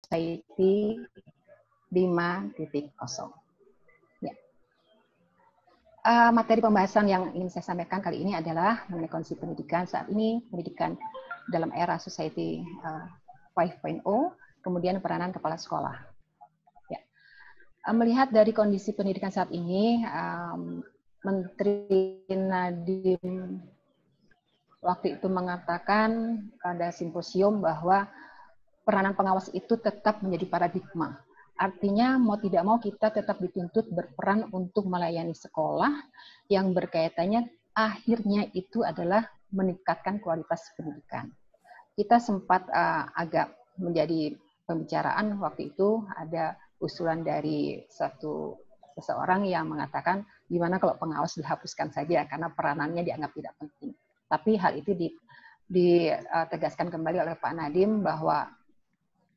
Society 5.0. Ya. Materi pembahasan yang ingin saya sampaikan kali ini adalah mengenai kondisi pendidikan saat ini, pendidikan dalam era Society 5.0, kemudian peranan kepala sekolah. Ya. Melihat dari kondisi pendidikan saat ini, Menteri Nadiem waktu itu mengatakan pada simposium bahwa peranan pengawas itu tetap menjadi paradigma. Artinya mau tidak mau kita tetap dituntut berperan untuk melayani sekolah yang berkaitannya akhirnya itu adalah meningkatkan kualitas pendidikan. Kita sempat agak menjadi pembicaraan waktu itu, ada usulan dari seseorang yang mengatakan gimana kalau pengawas dihapuskan saja karena peranannya dianggap tidak penting. Tapi hal itu ditegaskan kembali oleh Pak Nadiem bahwa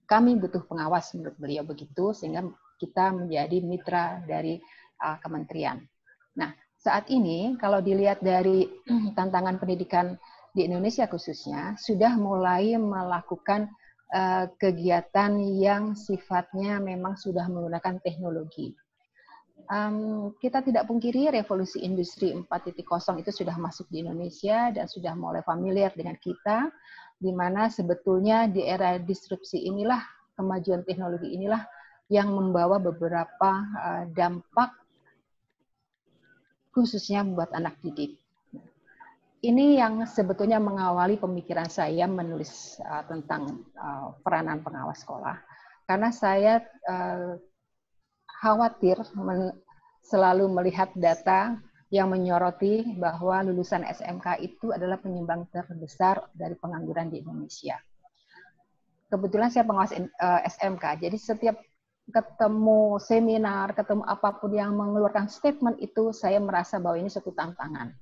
kami butuh pengawas, menurut beliau begitu, sehingga kita menjadi mitra dari kementerian. Nah, saat ini kalau dilihat dari tantangan pendidikan di Indonesia khususnya, sudah mulai melakukan kegiatan yang sifatnya memang sudah menggunakan teknologi. Kita tidak pungkiri revolusi industri 4.0 itu sudah masuk di Indonesia dan sudah mulai familiar dengan kita, di mana sebetulnya di era disrupsi inilah, kemajuan teknologi inilah yang membawa beberapa dampak khususnya buat anak didik. Ini yang sebetulnya mengawali pemikiran saya menulis tentang peranan pengawas sekolah, karena saya khawatir selalu melihat data yang menyoroti bahwa lulusan SMK itu adalah penyumbang terbesar dari pengangguran di Indonesia. Kebetulan saya pengawas SMK, jadi setiap ketemu seminar, ketemu apapun yang mengeluarkan statement itu, saya merasa bahwa ini suatu tantangan.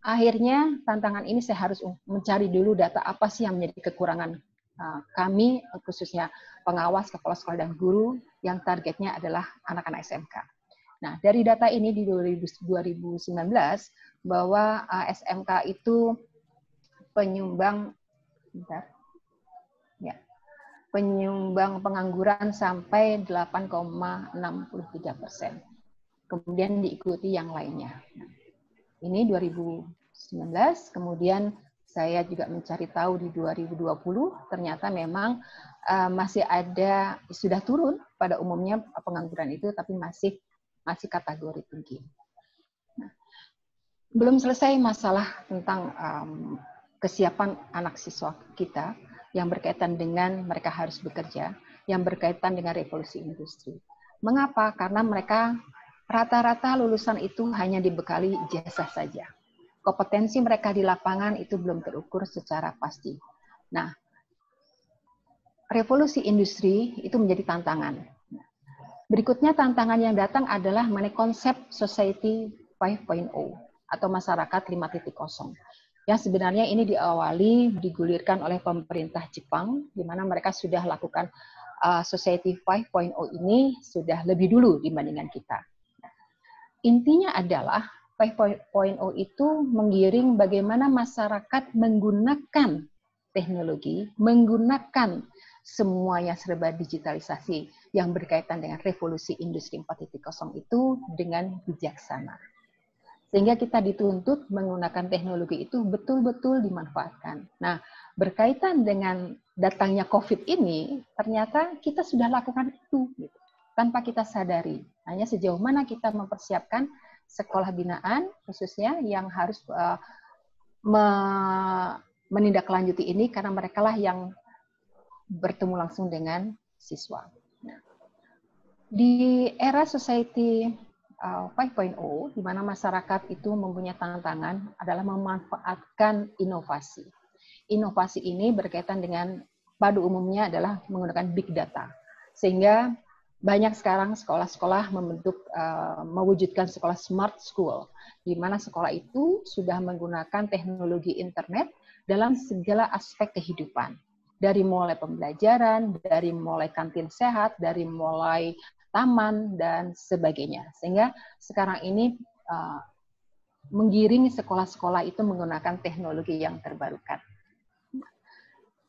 Akhirnya tantangan ini saya harus mencari dulu data apa sih yang menjadi kekurangan kami, khususnya pengawas, kepala sekolah, dan guru, yang targetnya adalah anak-anak SMK. Nah, dari data ini di 2019, bahwa SMK itu penyumbang pengangguran sampai 8,63%. Kemudian diikuti yang lainnya. Ini 2019, kemudian saya juga mencari tahu di 2020, ternyata memang masih ada, sudah turun pada umumnya pengangguran itu, tapi masih kategori tinggi. Nah, belum selesai masalah tentang kesiapan anak siswa kita yang berkaitan dengan mereka harus bekerja, yang berkaitan dengan revolusi industri. Mengapa? Karena mereka rata-rata lulusan itu hanya dibekali ijazah saja. Kompetensi mereka di lapangan itu belum terukur secara pasti. Nah, revolusi industri itu menjadi tantangan. Berikutnya tantangan yang datang adalah mengenai konsep Society 5.0 atau masyarakat 5.0. Yang sebenarnya ini digulirkan oleh pemerintah Jepang, di mana mereka sudah lakukan Society 5.0 ini sudah lebih dulu dibandingkan kita. Intinya adalah 5.0 itu menggiring bagaimana masyarakat menggunakan teknologi, menggunakan semuanya serba digitalisasi yang berkaitan dengan revolusi industri 4.0 itu dengan bijaksana. Sehingga kita dituntut menggunakan teknologi itu betul-betul dimanfaatkan. Nah, berkaitan dengan datangnya COVID ini, ternyata kita sudah lakukan itu gitu, tanpa kita sadari. Hanya sejauh mana kita mempersiapkan sekolah binaan, khususnya yang harus menindaklanjuti ini, karena mereka lah yang bertemu langsung dengan siswa. Nah, di era Society 5.0, di mana masyarakat itu mempunyai tantangan adalah memanfaatkan inovasi. Inovasi ini berkaitan dengan pada umumnya adalah menggunakan big data. Sehingga banyak sekarang sekolah-sekolah mewujudkan sekolah smart school, di mana sekolah itu sudah menggunakan teknologi internet dalam segala aspek kehidupan. Dari mulai pembelajaran, dari mulai kantin sehat, dari mulai taman, dan sebagainya. Sehingga sekarang ini menggiring sekolah-sekolah itu menggunakan teknologi yang terbarukan.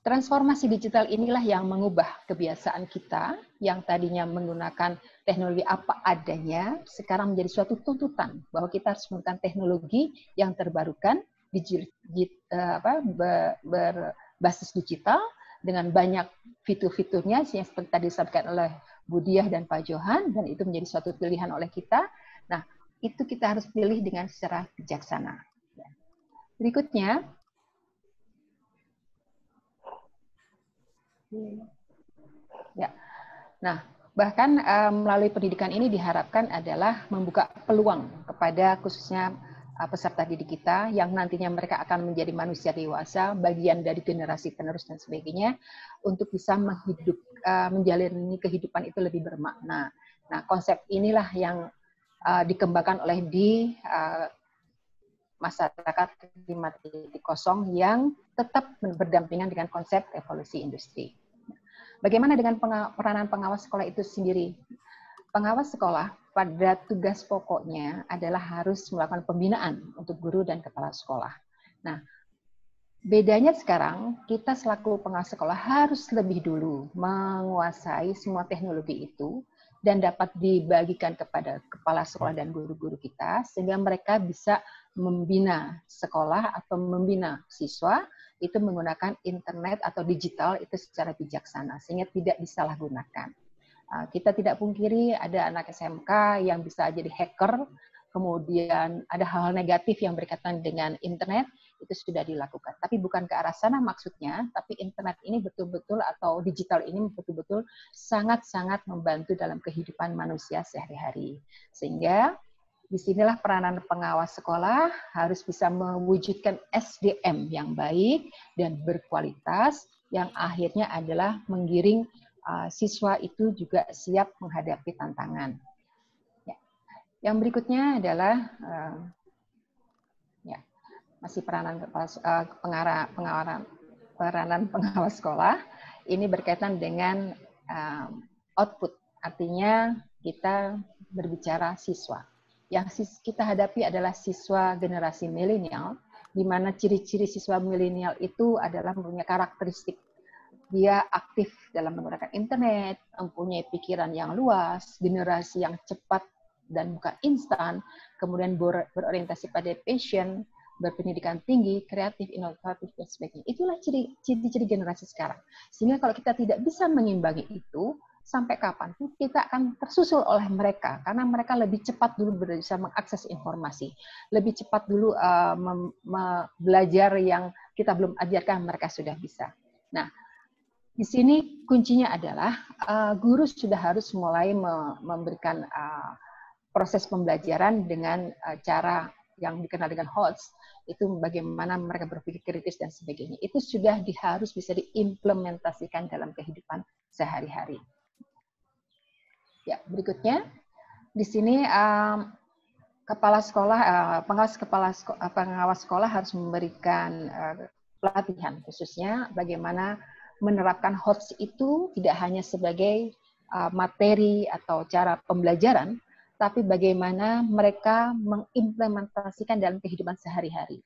Transformasi digital inilah yang mengubah kebiasaan kita yang tadinya menggunakan teknologi apa adanya, sekarang menjadi suatu tuntutan bahwa kita harus menggunakan teknologi yang terbarukan, berbasis digital, dengan banyak fitur-fiturnya yang seperti tadi disampaikan oleh Bu Diah dan Pak Johan, dan itu menjadi suatu pilihan oleh kita. Nah, itu kita harus pilih dengan secara bijaksana. Berikutnya, ya. Nah, bahkan melalui pendidikan ini diharapkan adalah membuka peluang kepada khususnya peserta didik kita yang nantinya mereka akan menjadi manusia dewasa, bagian dari generasi penerus dan sebagainya, untuk bisa menjalani kehidupan itu lebih bermakna. Nah, konsep inilah yang dikembangkan oleh di masyarakat 5.0 yang tetap berdampingan dengan konsep revolusi industri. Bagaimana dengan peranan pengawas sekolah itu sendiri? Pengawas sekolah pada tugas pokoknya adalah harus melakukan pembinaan untuk guru dan kepala sekolah. Nah, bedanya sekarang kita selaku pengawas sekolah harus lebih dulu menguasai semua teknologi itu dan dapat dibagikan kepada kepala sekolah dan guru-guru kita sehingga mereka bisa membina sekolah atau membina siswa itu menggunakan internet atau digital itu secara bijaksana sehingga tidak disalahgunakan. Kita tidak pungkiri ada anak SMK yang bisa jadi hacker, kemudian ada hal-hal negatif yang berkaitan dengan internet, itu sudah dilakukan. Tapi bukan ke arah sana maksudnya, tapi internet ini betul-betul atau digital ini betul-betul sangat-sangat membantu dalam kehidupan manusia sehari-hari. Sehingga disinilah peranan pengawas sekolah harus bisa mewujudkan SDM yang baik dan berkualitas, yang akhirnya adalah menggiring siswa itu juga siap menghadapi tantangan. Ya. Yang berikutnya adalah masih peranan pengawas sekolah. Ini berkaitan dengan output, artinya kita berbicara siswa. Yang kita hadapi adalah siswa generasi milenial, di mana ciri-ciri siswa milenial itu adalah mempunyai karakteristik dia aktif dalam menggunakan internet, mempunyai pikiran yang luas, generasi yang cepat dan bukan instan, kemudian berorientasi pada passion, berpendidikan tinggi, kreatif, inovatif, dan sebagainya. Itulah ciri-ciri generasi sekarang. Sehingga kalau kita tidak bisa mengimbangi itu, sampai kapan kita akan tersusul oleh mereka, karena mereka lebih cepat dulu bisa mengakses informasi, lebih cepat dulu belajar yang kita belum ajarkan, mereka sudah bisa. Nah, di sini kuncinya adalah guru sudah harus mulai memberikan proses pembelajaran dengan cara yang dikenal dengan HOTS, itu bagaimana mereka berpikir kritis dan sebagainya. Itu sudah harus bisa diimplementasikan dalam kehidupan sehari-hari. Ya, berikutnya di sini kepala sekolah, pengawas sekolah harus memberikan pelatihan khususnya bagaimana menerapkan HOTS itu tidak hanya sebagai materi atau cara pembelajaran, tapi bagaimana mereka mengimplementasikan dalam kehidupan sehari-hari.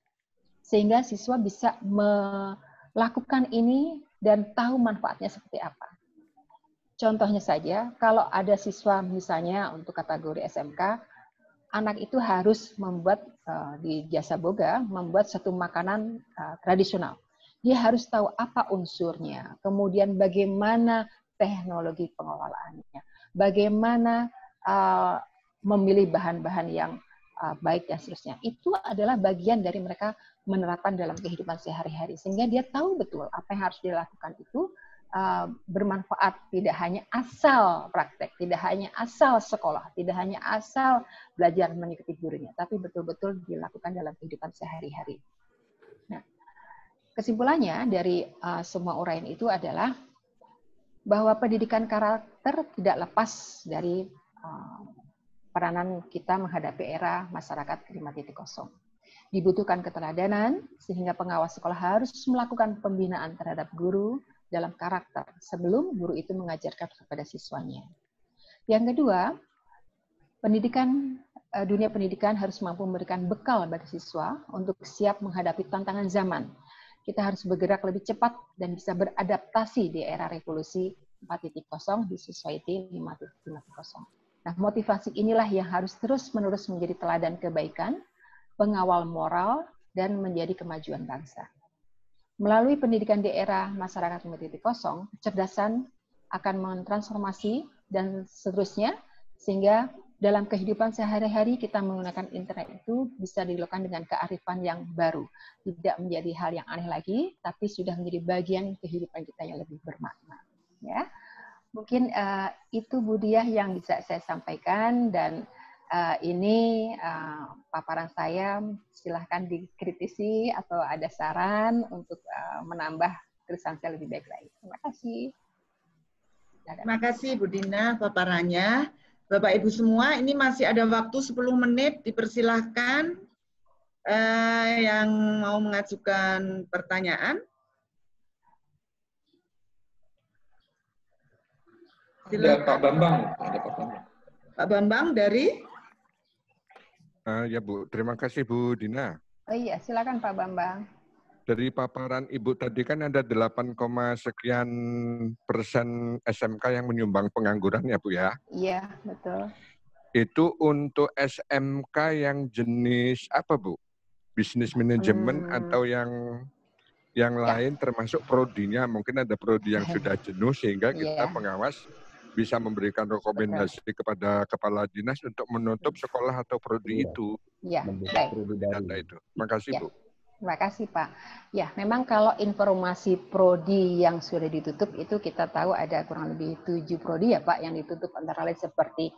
Sehingga siswa bisa melakukan ini dan tahu manfaatnya seperti apa. Contohnya saja, kalau ada siswa misalnya untuk kategori SMK, anak itu harus membuat di Jasa Boga, membuat satu makanan tradisional. Dia harus tahu apa unsurnya, kemudian bagaimana teknologi pengelolaannya, bagaimana memilih bahan-bahan yang baik dan seterusnya. Itu adalah bagian dari mereka menerapkan dalam kehidupan sehari-hari, sehingga dia tahu betul apa yang harus dilakukan itu bermanfaat, tidak hanya asal praktek, tidak hanya asal sekolah, tidak hanya asal belajar mengikuti gurunya, tapi betul-betul dilakukan dalam kehidupan sehari-hari. Nah, kesimpulannya dari semua uraian itu adalah bahwa pendidikan karakter tidak lepas dari peranan kita menghadapi era masyarakat 5.0. Dibutuhkan keteladanan sehingga pengawas sekolah harus melakukan pembinaan terhadap guru dalam karakter sebelum guru itu mengajarkan kepada siswanya. Yang kedua, dunia pendidikan harus mampu memberikan bekal bagi siswa untuk siap menghadapi tantangan zaman. kita harus bergerak lebih cepat dan bisa beradaptasi di era revolusi 4.0 di Society 5.0. Nah, motivasi inilah yang harus terus-menerus menjadi teladan kebaikan, pengawal moral, dan menjadi kemajuan bangsa. Melalui pendidikan di era masyarakat 5.0, kecerdasan akan mentransformasi dan seterusnya, sehingga dalam kehidupan sehari-hari kita menggunakan internet itu bisa dilakukan dengan kearifan yang baru. Tidak menjadi hal yang aneh lagi, tapi sudah menjadi bagian kehidupan kita yang lebih bermakna. Ya, mungkin itu Bu Diah yang bisa saya sampaikan, dan ini paparan saya, silahkan dikritisi atau ada saran untuk menambah tulisan saya lebih baik lagi. Terima kasih. Terima kasih Bu Dina paparannya. Bapak Ibu semua, ini masih ada waktu 10 menit, dipersilahkan yang mau mengajukan pertanyaan. Ada Pak Bambang. Ada Pak Bambang. Pak Bambang dari? Ya Bu, terima kasih Bu Dina. Oh iya, silakan Pak Bambang. Dari paparan Ibu tadi kan ada 8, sekian persen SMK yang menyumbang pengangguran ya Bu ya? Iya, betul. Itu untuk SMK yang jenis apa Bu? Bisnis manajemen atau yang lain termasuk prodinya? Mungkin ada prodi yang sudah jenuh sehingga kita pengawas bisa memberikan rekomendasi kepada kepala dinas untuk menutup sekolah atau prodi itu. Iya, baik. Data itu. Terima kasih Bu. Terima kasih Pak. Ya, memang kalau informasi prodi yang sudah ditutup itu kita tahu ada kurang lebih 7 prodi ya Pak yang ditutup, antara lain seperti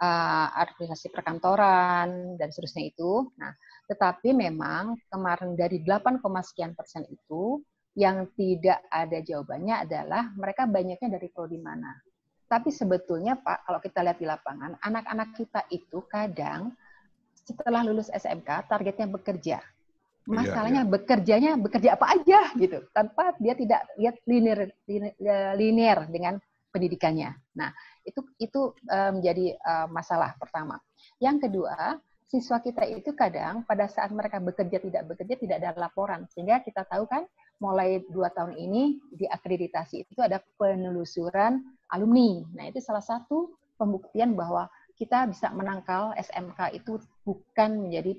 administrasi perkantoran dan seterusnya itu. Nah, tetapi memang kemarin dari 8, sekian persen itu yang tidak ada jawabannya adalah mereka banyaknya dari prodi mana. Tapi sebetulnya Pak, kalau kita lihat di lapangan, anak-anak kita itu kadang setelah lulus SMK targetnya bekerja. Masalahnya bekerja apa aja gitu, tanpa dia tidak lihat linear dengan pendidikannya. Nah, itu menjadi masalah pertama. Yang kedua, siswa kita itu kadang pada saat mereka bekerja tidak ada laporan, sehingga kita tahu kan mulai 2 tahun ini di akreditasi itu ada penelusuran alumni. Nah, itu salah satu pembuktian bahwa kita bisa menangkal SMK itu bukan menjadi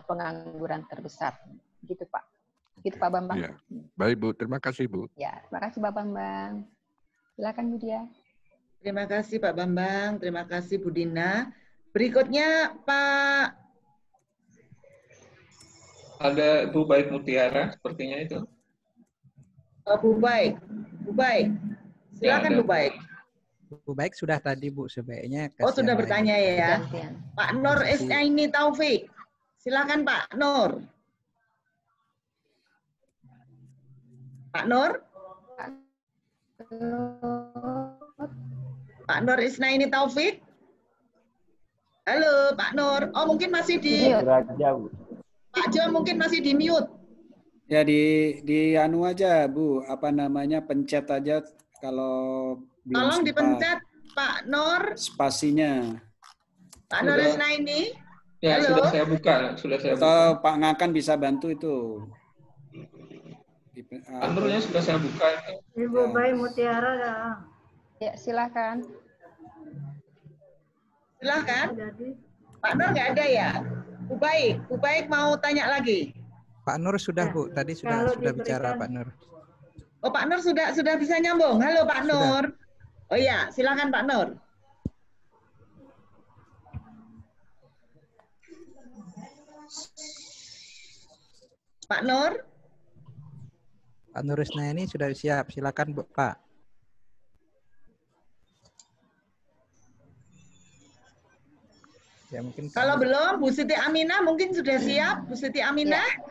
pengangguran terbesar. Gitu Pak. Gitu Pak Bambang. Ya. Baik Bu, terima kasih Bu. Ya, terima kasih Pak Bambang. Silakan Bu Dia. Terima kasih Pak Bambang, terima kasih Bu Dina. Berikutnya Pak. Ada Bu Baik Mutiara, sepertinya itu. Bu Baik. Silakan Ya, Bu Baik. Bu Baik sudah tadi Bu, sebaiknya. Oh sudah bertanya ya. Pak Nur Isnaini Taufik. Silakan Pak Nur. Pak Nur. Pak Nur Isnaini Taufik. Halo Pak Nur. Oh mungkin masih di. Pak Jo mungkin masih di mute. Ya di anu aja Bu, apa namanya, pencet aja kalau belum tolong sempat. dipencet Pak Nur. Spasinya. Pak Nur Isnaini. Ya, halo. sudah saya buka. Atau Pak Ngakan bisa bantu itu. Pak Nurnya sudah saya buka. Ibu Baik Mutiara dah. Ya, silakan. Silakan. Pak Nur nggak ada ya? Bu Baik mau tanya lagi. Pak Nur sudah Bu, tadi sudah bicara Pak Nur. Oh Pak Nur sudah bisa nyambung. Halo Pak Nur. Oh iya, silakan Pak Nur. Pak Nur. Pak Nur Isnaini sudah siap, silakan Bu, Pak. Ya, mungkin kalau belum, Bu Siti Aminah mungkin sudah siap. Bu Siti Aminah. Ya.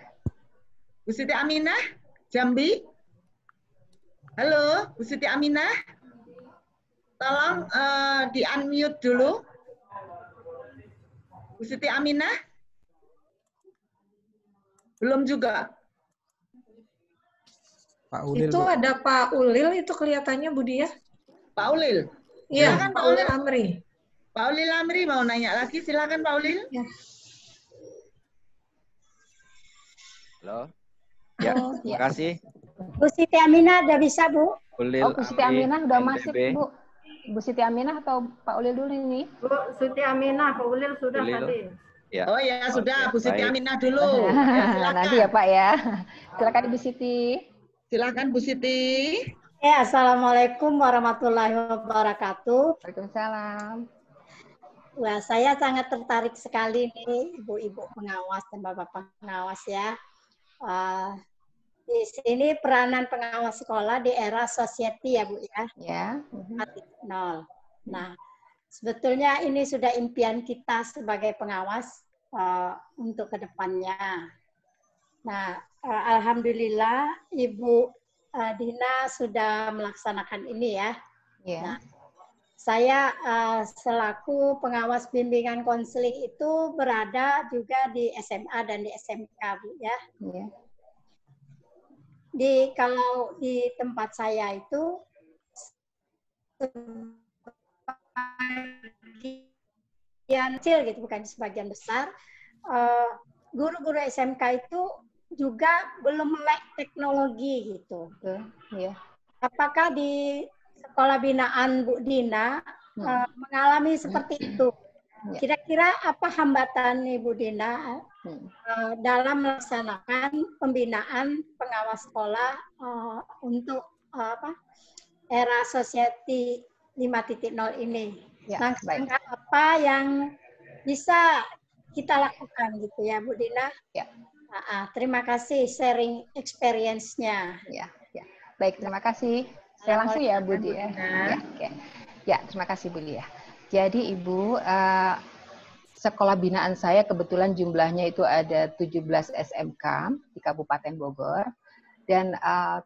Bu Siti Aminah, Jambi. Halo, Bu Siti Aminah. Tolong di-unmute dulu. Bu Siti Aminah. Belum juga. Pak Ulil. Itu ada Pak Ulil, itu kelihatannya Bu Dia. Pak Ulil? Iya, Pak Ulil Amri. Pak Ulil Amri mau nanya lagi, silakan Pak Ulil. Ya. Halo. Ya, Oh, terima ya. kasih. Bu Siti Aminah udah bisa, Bu? Ulil, Oh, Bu Siti Amri, Aminah udah NTB. masuk, Bu. Bu Siti Aminah atau Pak Ulil dulu ini? Bu Siti Aminah, Pak Ulil sudah Ulil. tadi. Ya. Oh ya, sudah. Oke, Bu Siti baik. Aminah dulu. Ya, silakan. Nanti ya Pak ya. Silakan Ibu Siti. Silakan Bu Siti. Ya, Assalamualaikum warahmatullahi wabarakatuh. Waalaikumsalam. Wah, saya sangat tertarik sekali nih, ibu-ibu pengawas dan bapak pengawas ya. Di sini peranan pengawas sekolah di era society ya Bu ya. Ya. 4.0. Nah, sebetulnya ini sudah impian kita sebagai pengawas untuk kedepannya. Nah, alhamdulillah Ibu Dina sudah melaksanakan ini ya. Ya. Nah, saya selaku pengawas bimbingan konseling itu berada juga di SMA dan di SMK, Bu ya. Ya. Kalau di tempat saya itu sebagian kecil gitu, bukan sebagian besar, guru-guru SMK itu juga belum melek teknologi gitu. Ya. Apakah di sekolah binaan Bu Dina mengalami seperti itu? Kira-kira apa hambatan Ibu Dina dalam melaksanakan pembinaan pengawas sekolah untuk era society 5.0 ini? Ya, Langkah apa yang bisa kita lakukan gitu ya Bu Dina? Ya. Terima kasih sharing experience-nya. Ya, ya. Baik, terima kasih. Saya langsung ya Bu Dia. Ya, oke. Ya, terima kasih Bu Dia. Jadi Ibu, sekolah binaan saya kebetulan jumlahnya itu ada 17 SMK di Kabupaten Bogor. Dan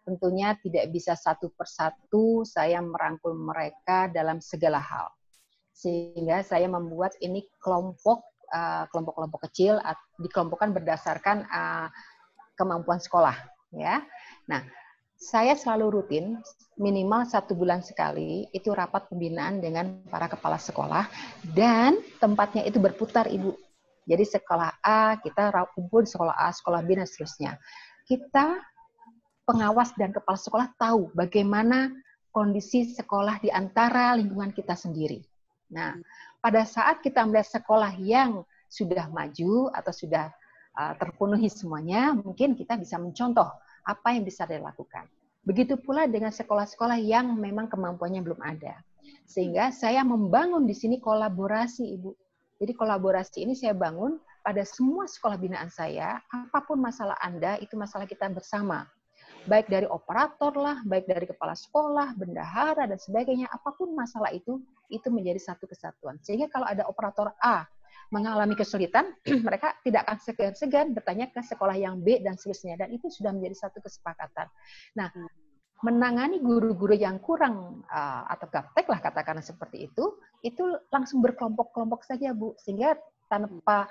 tentunya tidak bisa satu persatu saya merangkul mereka dalam segala hal. Sehingga saya membuat ini kelompok-kelompok kecil, dikelompokkan berdasarkan kemampuan sekolah. Ya. Nah, saya selalu rutin minimal 1 bulan sekali itu rapat pembinaan dengan para kepala sekolah dan tempatnya itu berputar Ibu. Jadi sekolah A kita kumpul di sekolah A, sekolah B dan seterusnya. Kita pengawas dan kepala sekolah tahu bagaimana kondisi sekolah di antara lingkungan kita sendiri. Nah, pada saat kita melihat sekolah yang sudah maju atau sudah terpenuhi semuanya, mungkin kita bisa mencontoh apa yang bisa dilakukan. Begitu pula dengan sekolah-sekolah yang memang kemampuannya belum ada. Sehingga saya membangun di sini kolaborasi, Ibu. Jadi kolaborasi ini saya bangun pada semua sekolah binaan saya, apapun masalah Anda, itu masalah kita bersama. Baik dari operator lah, baik dari kepala sekolah, bendahara, dan sebagainya, apapun masalah itu menjadi satu kesatuan. Sehingga kalau ada operator A mengalami kesulitan, mereka tidak akan segan-segan bertanya ke sekolah yang B dan seterusnya. Dan itu sudah menjadi satu kesepakatan. Nah, menangani guru-guru yang kurang atau gaptek lah katakan seperti itu langsung berkelompok-kelompok saja Bu. Sehingga tanpa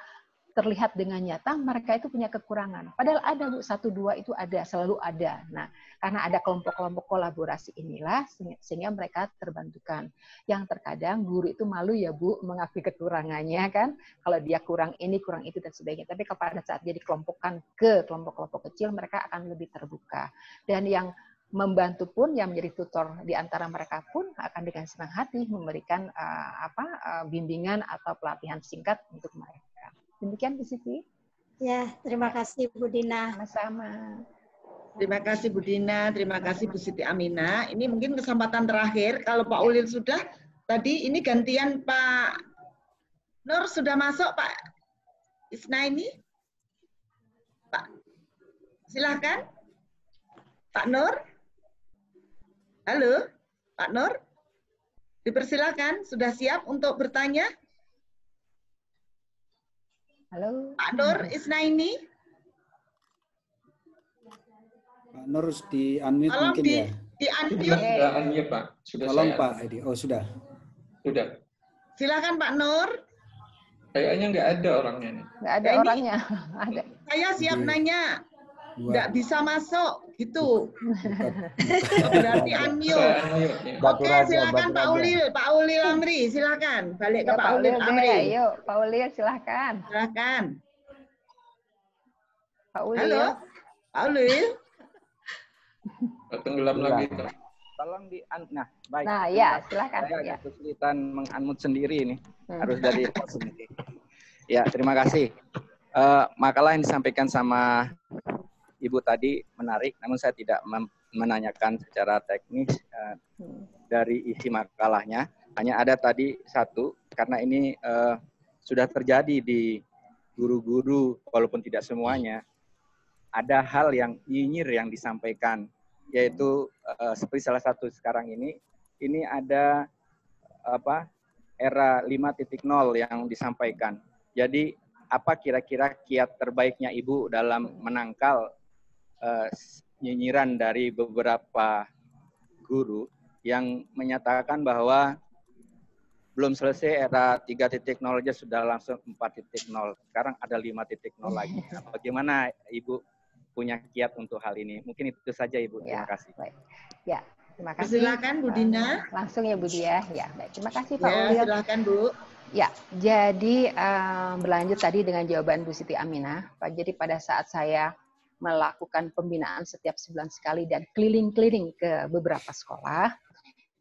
terlihat dengan nyata mereka itu punya kekurangan. Padahal ada Bu, 1, 2 itu ada, selalu ada. Nah, karena ada kelompok-kelompok kolaborasi inilah sehingga mereka terbantukan. Yang terkadang guru itu malu ya Bu mengakui kekurangannya kan. Kalau dia kurang ini, kurang itu dan sebagainya. Tapi pada saat dia dikelompokkan ke kelompok-kelompok kecil mereka akan lebih terbuka. Dan yang membantu pun yang menjadi tutor di antara mereka pun akan dengan senang hati memberikan bimbingan atau pelatihan singkat untuk mereka. Demikian Bu Siti. Ya, terima kasih Bu Dina. Sama-sama. Terima kasih Bu Dina, terima kasih Bu Siti Aminah. Ini mungkin kesempatan terakhir. Kalau Pak Ulil sudah, tadi ini gantian Pak Nur sudah masuk Pak Isnaini. Pak, silahkan. Pak Nur. Halo, Pak Nur. Dipersilakan, sudah siap untuk bertanya? Halo. Pak Nur Isnaini. Pak Nur di unmute mungkin ya. Di unmute. Sudah unmute Pak. Sudah Tolong saya Pak Edi. Oh sudah. Sudah. Silakan Pak Nur. Kayaknya nggak ada orangnya nih. Nggak ada orangnya. Ada. Saya siap nanya. Nggak bisa masuk gitu. Berarti unmute. Oke, silakan Pak Ulil. Pak Ulil Amri, silakan. Balik ke Pak Ulil Amri. Ayo, Pak Ulil silakan. Silakan. Pak Ulil. Halo. Ulil. Tenggelam lagi. Tolong nah, baik. Nah, ya, silakan. Saya Ya. agak kesulitan mengunmute sendiri ini. Harus dari sendiri. Ya, terima kasih. Makalah yang disampaikan sama Ibu tadi menarik, namun saya tidak menanyakan secara teknis dari isi makalahnya. Hanya ada tadi satu, karena ini sudah terjadi di guru-guru, walaupun tidak semuanya, ada hal yang nyinyir yang disampaikan, yaitu seperti salah satu sekarang ini ada era 5.0 yang disampaikan. Jadi apa kira-kira kiat terbaiknya Ibu dalam menangkal nyinyiran dari beberapa guru yang menyatakan bahwa belum selesai era 3.0 aja sudah langsung 4.0. Sekarang ada 5.0 lagi. Bagaimana Ibu punya kiat untuk hal ini? Mungkin itu saja Ibu. Terima kasih. Baik. Ya, terima kasih. Silakan Bu Dina. Langsung ya Bu Dia. Ya, baik. Terima kasih Pak Ya, Ulil. silakan Bu. Ya, jadi berlanjut tadi dengan jawaban Bu Siti Aminah. Pak, jadi pada saat saya melakukan pembinaan setiap sebulan sekali dan keliling-keliling ke beberapa sekolah,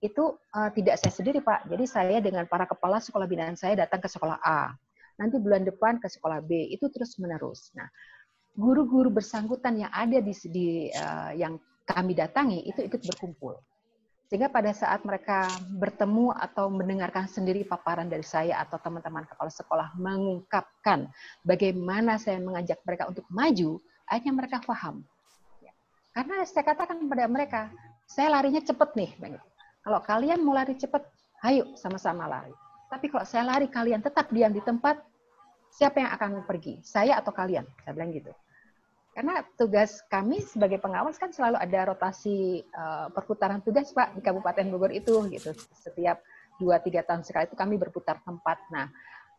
itu tidak saya sendiri Pak. Jadi saya dengan para kepala sekolah binaan saya datang ke sekolah A. Nanti bulan depan ke sekolah B. Itu terus menerus. Nah, guru-guru bersangkutan yang ada di yang kami datangi itu ikut berkumpul. Sehingga pada saat mereka bertemu atau mendengarkan sendiri paparan dari saya atau teman-teman kepala sekolah mengungkapkan bagaimana saya mengajak mereka untuk maju, akhirnya mereka paham. Karena saya katakan kepada mereka, saya larinya cepat nih. Kalau kalian mau lari cepat, ayo sama-sama lari. Tapi kalau saya lari, kalian tetap diam di tempat, siapa yang akan pergi? Saya atau kalian? Saya bilang gitu. Karena tugas kami sebagai pengawas kan selalu ada rotasi perputaran tugas Pak di Kabupaten Bogor itu gitu. Setiap 2-3 tahun sekali itu kami berputar tempat. Nah,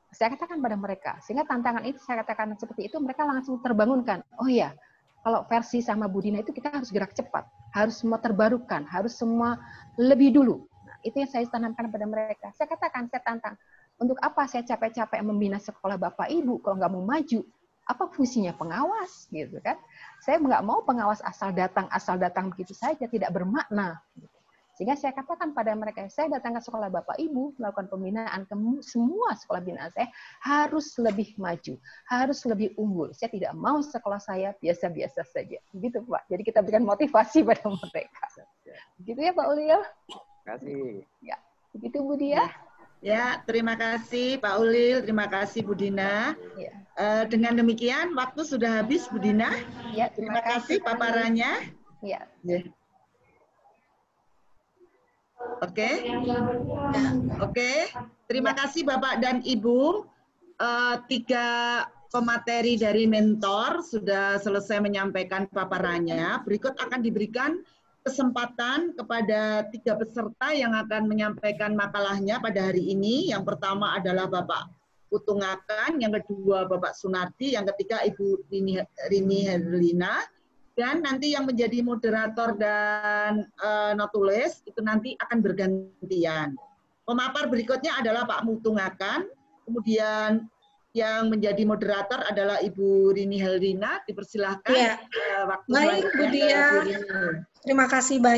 saya katakan pada mereka, sehingga tantangan itu saya katakan seperti itu, mereka langsung terbangunkan. Oh iya, kalau versi sama Bu Dina itu kita harus gerak cepat, harus semua terbarukan, harus semua lebih dulu. Nah, itu yang saya tanamkan pada mereka. Saya katakan, saya tantang, untuk apa saya capek-capek membina sekolah Bapak Ibu kalau nggak mau maju? Apa fungsinya pengawas gitu kan? Saya nggak mau pengawas asal datang begitu saja, tidak bermakna. Sehingga saya katakan pada mereka, saya datang ke sekolah Bapak Ibu, melakukan pembinaan ke semua sekolah binaan saya harus lebih maju, harus lebih unggul. Saya tidak mau sekolah saya biasa-biasa saja. Begitu Pak. Jadi kita berikan motivasi pada mereka. Begitu ya Pak Ulil? Terima kasih. Ya, begitu Bu Dia. Ya, terima kasih Pak Ulil, terima kasih Bu Dina. Ya. Dengan demikian waktu sudah habis Bu Dina. Ya, terima kasih paparannya. Ya. Oke. Oke. Terima kasih Bapak dan Ibu. 3 pemateri dari mentor sudah selesai menyampaikan paparannya. Berikut akan diberikan kesempatan kepada 3 peserta yang akan menyampaikan makalahnya pada hari ini. Yang pertama adalah Bapak Utungakan, yang kedua Bapak Sunardi, yang ketiga Ibu Rini Herlina, dan nanti yang menjadi moderator dan notulis itu nanti akan bergantian. Pemapar berikutnya adalah Pak Mutungakan, kemudian yang menjadi moderator adalah Ibu Rini Herlina. Dipersilahkan. Ya. Waktu baik Bu Dia, terima kasih banyak.